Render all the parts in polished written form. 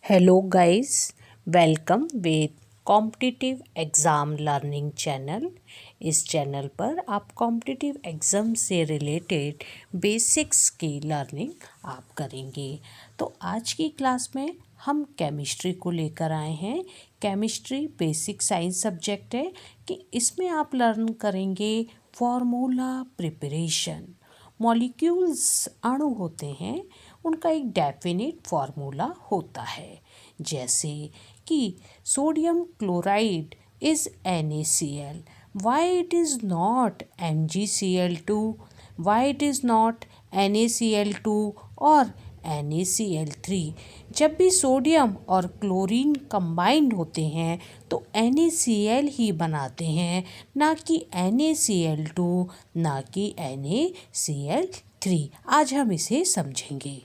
Hello guys, welcome with competitive exam learning channel. इस channel पर आप कॉम्पिटिटिव एग्ज़ाम से रिलेटेड बेसिक्स की लर्निंग आप करेंगे। तो आज की क्लास में हम केमिस्ट्री को लेकर आए हैं। केमिस्ट्री बेसिक साइंस सब्जेक्ट है कि इसमें आप लर्न करेंगे फॉर्मूला प्रिपरेशन। मॉलिक्यूल्स अणु होते हैं, उनका एक डेफिनेट फार्मूला होता है। जैसे कि sodium chloride is NaCl, why it is not MgCl2, why it is not NaCl2 और NaCl3। जब भी सोडियम और क्लोरीन कंबाइंड होते हैं तो NaCl ही बनाते हैं, ना कि NaCl2, ना कि NaCl3। आज हम इसे समझेंगे।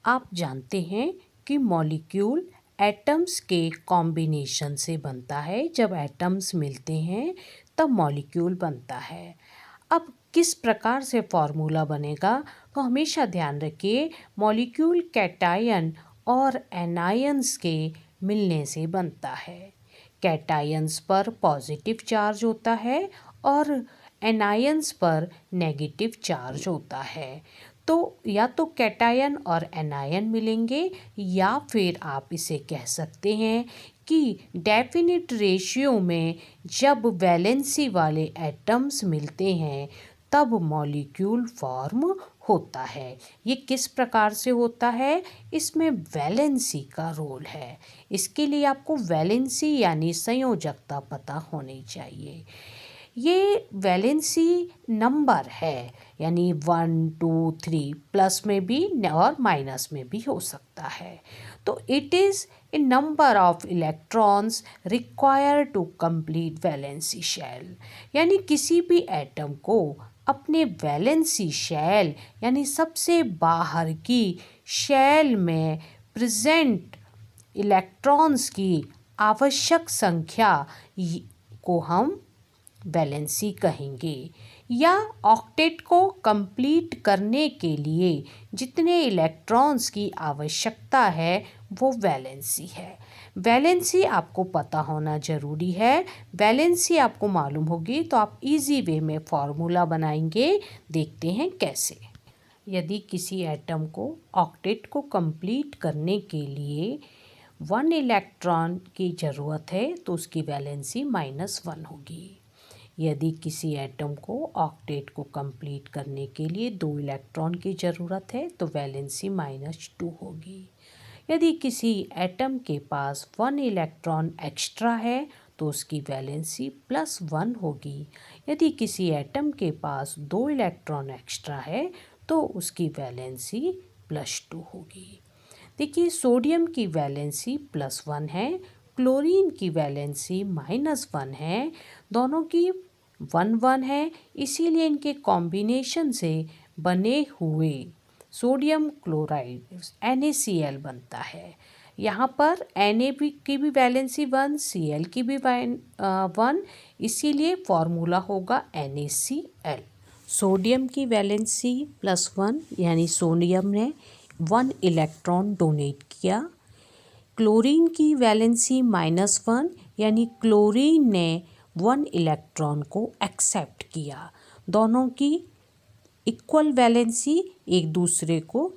आप जानते हैं कि मॉलिक्यूल एटम्स के कॉम्बिनेशन से बनता है। जब एटम्स मिलते हैं तब मॉलिक्यूल बनता है। अब किस प्रकार से फॉर्मूला बनेगा, तो हमेशा ध्यान रखिए मॉलिक्यूल कैटायन और एनायंस के मिलने से बनता है। कैटायंस पर पॉजिटिव चार्ज होता है और एनायंस पर नेगेटिव चार्ज होता है। तो या तो कैटायन और एनायन मिलेंगे, या फिर आप इसे कह सकते हैं कि डेफिनिट रेशियो में जब वैलेंसी वाले एटम्स मिलते हैं तब मॉलिक्यूल फॉर्म होता है। ये किस प्रकार से होता है, इसमें वैलेंसी का रोल है। इसके लिए आपको वैलेंसी यानी संयोजकता पता होनी चाहिए। ये वैलेंसी नंबर है, यानी 1, 2, 3, प्लस में भी और माइनस में भी हो सकता है। तो it is a number of electrons required to complete valency shell, यानी किसी भी एटम को अपने वैलेंसी शेल यानी सबसे बाहर की शेल में प्रेजेंट इलेक्ट्रॉन्स की आवश्यक संख्या को हम वैलेंसी कहेंगे। या ऑक्टेट को कंप्लीट करने के लिए जितने इलेक्ट्रॉन्स की आवश्यकता है वो वैलेंसी है। वैलेंसी आपको पता होना ज़रूरी है। वैलेंसी आपको मालूम होगी तो आप इजी वे में फॉर्मूला बनाएंगे। देखते हैं कैसे। यदि किसी एटम को ऑक्टेट को कंप्लीट करने के लिए 1 इलेक्ट्रॉन की ज़रूरत है तो उसकी वैलेंसी -1 होगी। यदि किसी एटम को ऑक्टेट को कंप्लीट करने के लिए 2 इलेक्ट्रॉन की ज़रूरत है तो वैलेंसी -2 होगी। यदि किसी एटम के पास 1 इलेक्ट्रॉन एक्स्ट्रा है तो उसकी वैलेंसी +1 होगी। यदि किसी एटम के पास 2 इलेक्ट्रॉन एक्स्ट्रा है तो उसकी वैलेंसी +2 होगी। देखिए, सोडियम की वैलेंसी +1 है, क्लोरीन की वैलेंसी -1 है। दोनों की 1-1 है, इसीलिए इनके कॉम्बिनेशन से बने हुए सोडियम क्लोराइड NaCl बनता है। यहाँ पर की भी वैलेंसी 1, Cl की भी 1, इसीलिए फॉर्मूला होगा NaCl। सोडियम की वैलेंसी +1 यानी सोडियम ने 1 इलेक्ट्रॉन डोनेट किया। क्लोरीन की वैलेंसी -1 यानी क्लोरीन ने 1 इलेक्ट्रॉन को एक्सेप्ट किया। दोनों की इक्वल वैलेंसी एक दूसरे को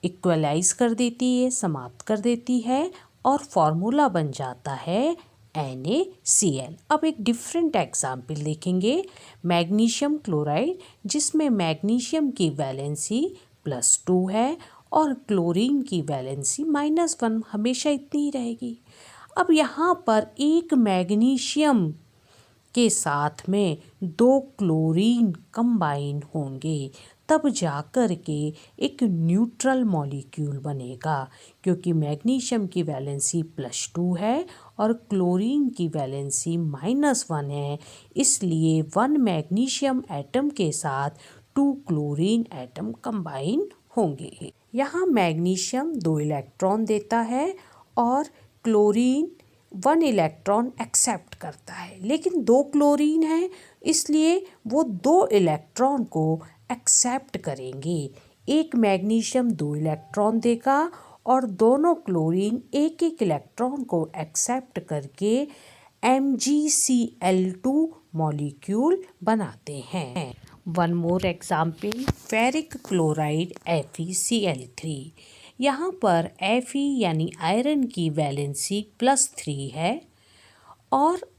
इक्वलाइज कर देती है, समाप्त कर देती है, और फॉर्मूला बन जाता है NaCl। अब एक डिफरेंट एग्जाम्पल देखेंगे, मैग्नीशियम क्लोराइड, जिसमें मैग्नीशियम की वैलेंसी +2 है और क्लोरीन की वैलेंसी -1, हमेशा इतनी ही रहेगी। अब यहाँ पर एक मैग्नीशियम के साथ में 2 क्लोरीन कंबाइन होंगे, तब जाकर के एक न्यूट्रल मॉलिक्यूल बनेगा। क्योंकि मैग्नीशियम की वैलेंसी +2 है और क्लोरीन की वैलेंसी -1 है, इसलिए 1 मैग्नीशियम एटम के साथ 2 क्लोरीन एटम कंबाइन होंगे। यहाँ मैग्नीशियम 2 इलेक्ट्रॉन देता है और क्लोरीन 1 इलेक्ट्रॉन एक्सेप्ट करता है, लेकिन 2 क्लोरीन है इसलिए वो 2 इलेक्ट्रॉन को एक्सेप्ट करेंगे। एक मैग्नीशियम 2 इलेक्ट्रॉन देगा और दोनों क्लोरीन एक एक इलेक्ट्रॉन को एक्सेप्ट करके MgCl2 मॉलिक्यूल बनाते हैं। One more example, ferric chloride FeCl3। यहाँ पर Fe यानी आयरन की वैलेंसी +3 है और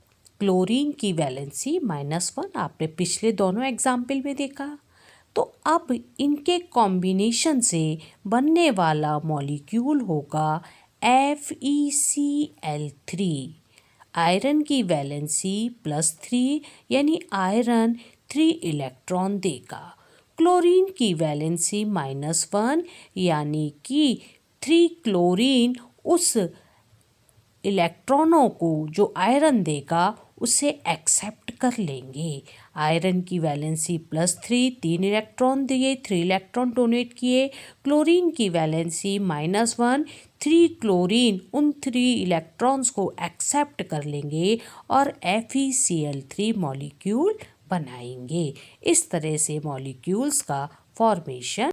क्लोरीन की वैलेंसी -1। आपने पिछले दोनों एग्जाम्पल में देखा। तो अब इनके कॉम्बिनेशन से बनने वाला मॉलिक्यूल होगा FeCl3। आयरन की वैलेंसी +3 यानी आयरन 3 इलेक्ट्रॉन देगा। क्लोरीन की वैलेंसी -1 यानी कि 3 क्लोरीन उस इलेक्ट्रॉनों को जो आयरन देगा उसे एक्सेप्ट कर लेंगे। आयरन की वैलेंसी +3, 3 इलेक्ट्रॉन दिए, 3 इलेक्ट्रॉन डोनेट किए। क्लोरीन की वैलेंसी -1, 3 क्लोरीन उन 3 इलेक्ट्रॉन्स को एक्सेप्ट कर लेंगे और FeCl3 मॉलिक्यूल बनाएंगे। इस तरह से मॉलिक्यूल्स का फॉर्मेशन